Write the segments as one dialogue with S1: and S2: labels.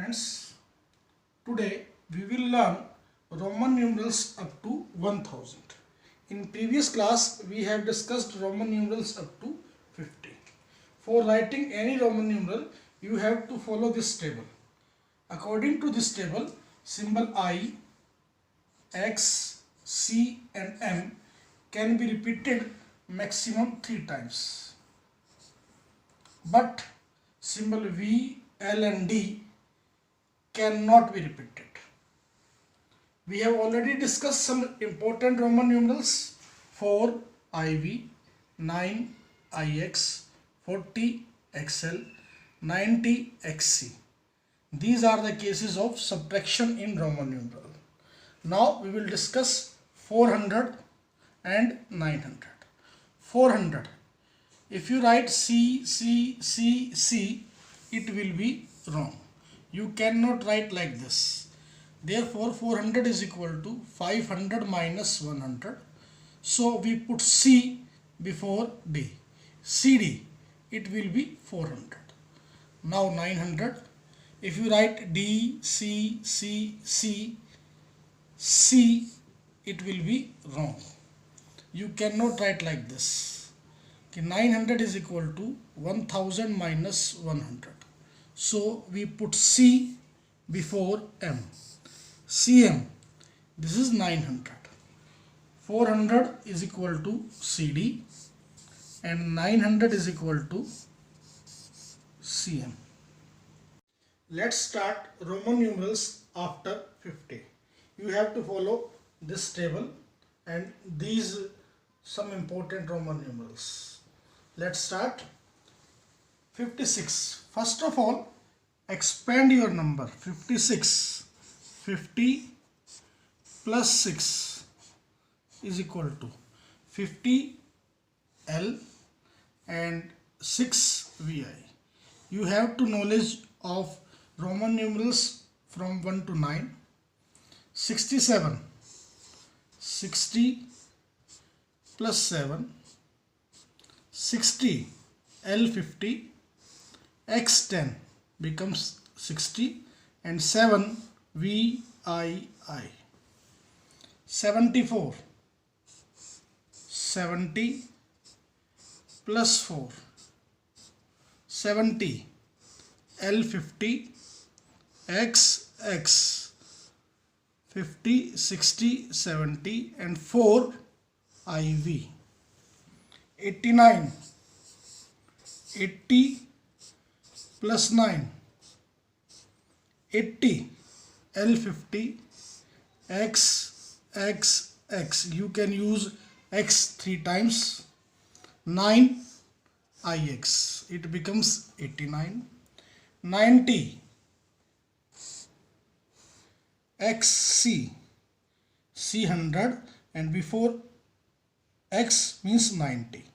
S1: friends, today we will learn Roman numerals up to 1000. In previous class we have discussed Roman numerals up to 50. For writing any Roman numeral you have to follow this table. According to this table, symbol I, X, C and M can be repeated maximum 3 times. But symbol V, L and D cannot be repeated. We have already discussed some important Roman numerals: 4 IV, 9 IX, 40 XL, 90 XC. These are the cases of subtraction in Roman numeral. Now we will discuss 400 and 900. 400. If you write C, C, C, C, it will be wrong. You cannot write like this. Therefore, 400 is equal to 500 minus 100. So we put C before D. CD, it will be 400. Now 900. If you write D, C, C, C, C, it will be wrong. You cannot write like this. 900 is equal to 1000 minus 100. So we put C before M. CM, this is 900. 400 is equal to CD and 900 is equal to CM. Let's start Roman numerals after 50. You have to follow this table and these some important Roman numerals. Let's start. 56. First of all, expand your number. 56. 50 plus 6 is equal to 50 L and 6 VI. You have to knowledge of Roman numerals from 1 to 9. 67. 60 plus 7. 60 L50 X10 becomes 60 and 7 VII. 74. 70 plus 4. 70 L50 XX 50, 60, 70 and 4 IV. 89. 80 plus 9. 80 L50 XX. You can use X 3 times. 9 IX. It becomes 89. 90 XC. C 100 and before X means 90.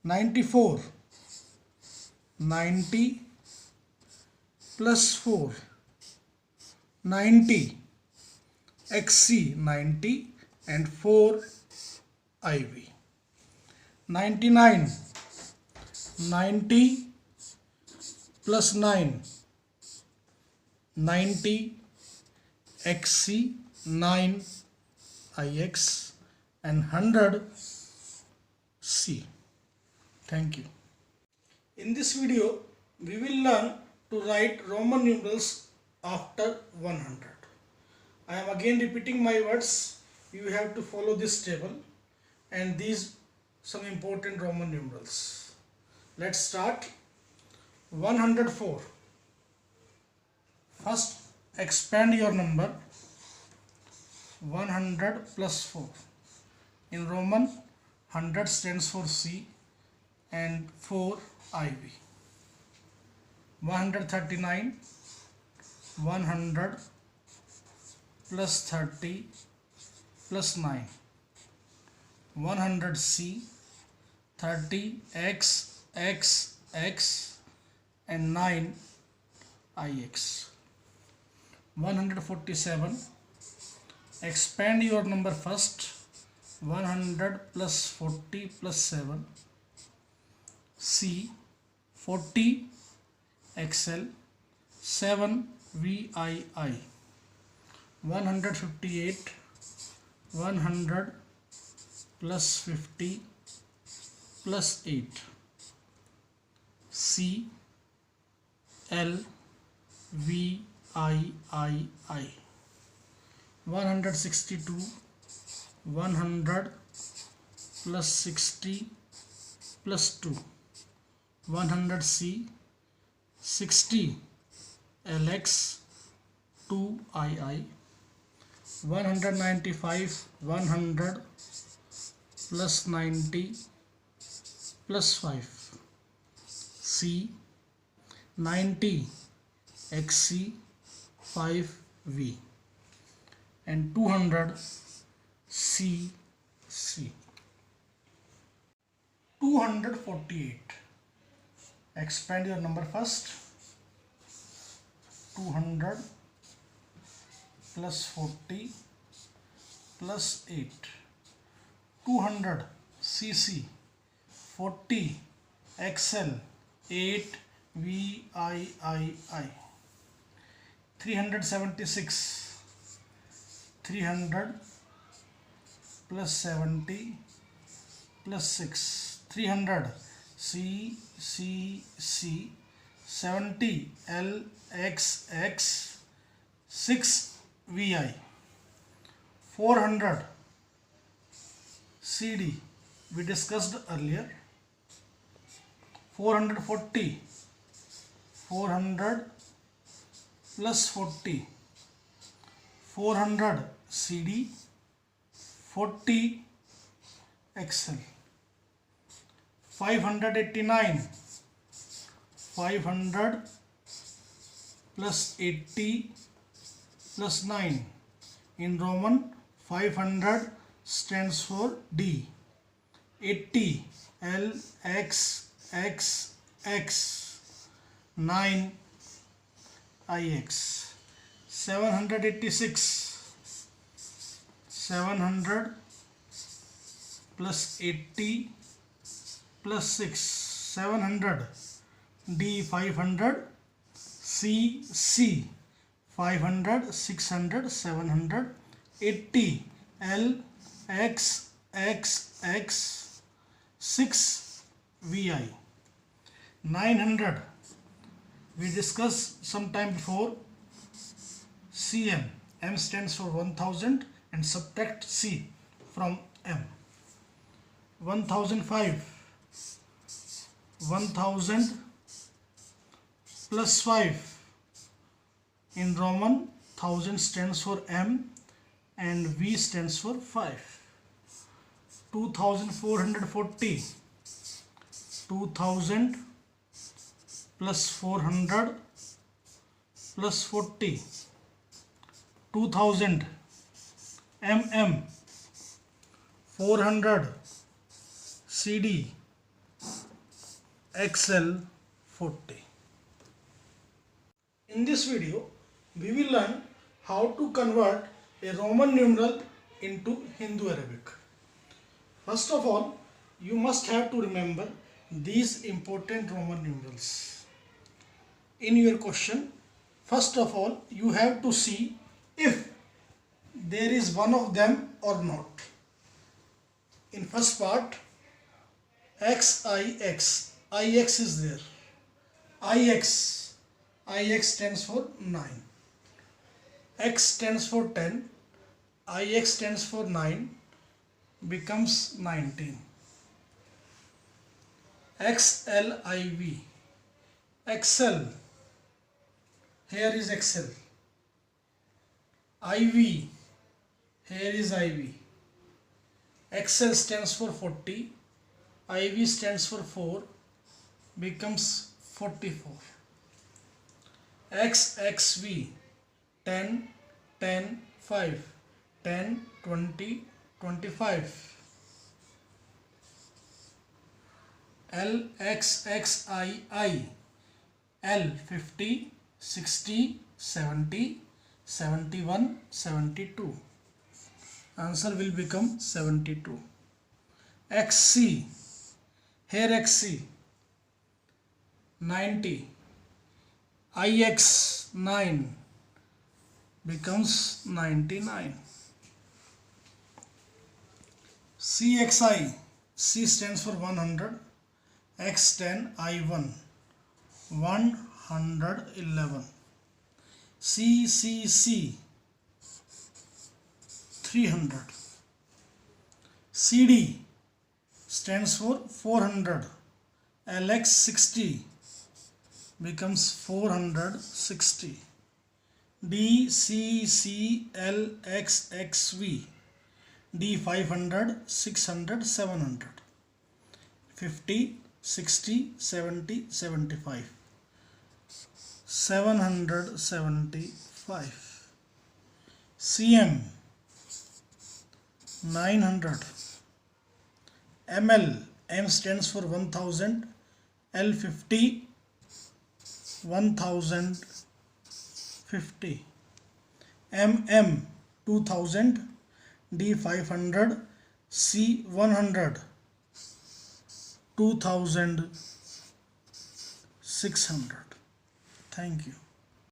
S1: 94. 90 plus 4. 90 XC 90 and 4 IV. 99. 90 plus 9. 90 XC 9 IX and 100 C. Thank you. In this video, we will learn to write Roman numerals after 100. I am again repeating my words. You have to follow this table and these some important Roman numerals. Let's start. 104. First, expand your number. 100 plus 4. In Roman, 100 stands for C and 4 IV. 139. 100 plus 30 plus 9. 100 C. 30 X and 9 IX. 147. Expand your number first. 100 plus 40 plus 7. C. 40 XL 7 VII. 158 100 plus 50 plus 8. C L V I 162 100 plus 60 plus 2. 100 C 60 LX 2 II. 195 100 plus 90 plus 5. C 90 XC 5V. And 200 CC. 248. Expand your number first. 200 plus 40 plus 8. 200 CC 40 XL 8 VII. 376 300 plus 70 plus 6. 300 C 70 LXX 6 VI. 400 CD we discussed earlier. 440 400 plus 40. 400 CD 40 XL. 589 500 plus 80 plus 9. In Roman 500 stands for D. 80 LXXX 9 IX. 786 700 plus 80 plus 6. 700 D 500 C 500 600 700 80 LXXX 6 VI. 900 we discussed some time before. CM. M stands for 1000 and subtract C from M. 1005 1000 plus 5. In Roman 1000 stands for M and V stands for 5. 2440 2000 plus 400 plus 40. 2000 MM 400 CD XL 40. In this video we will learn how to convert a Roman numeral into Hindu Arabic. First of all, you must have to remember these important Roman numerals. In your question, first of all, you have to see if there is one of them or not. In first part, XIX, IX is there. IX stands for 9. X stands for 10. IX stands for 9. Becomes 19. XLIV. XL. Here is XL. IV. Here is IV. XL stands for 40. IV stands for 4. Becomes 44. XXV. 10, 10, 5. 10, 20, 25. LXXII. L 50, 60, 70, 71, 72. Answer will become 72. XC. Here XC 90. IX 9 becomes 99. CXI, C stands for 100, X10, I1, 111. CCC, 300. CD stands for 400, LX60 becomes 460. DCCLXXV, D500, 600, 700. 50, 60, 70, 75. 775. CM 900. ML, M stands for 1000, L50, 1050. MM 2000, D500, C100, 2600. Thank you.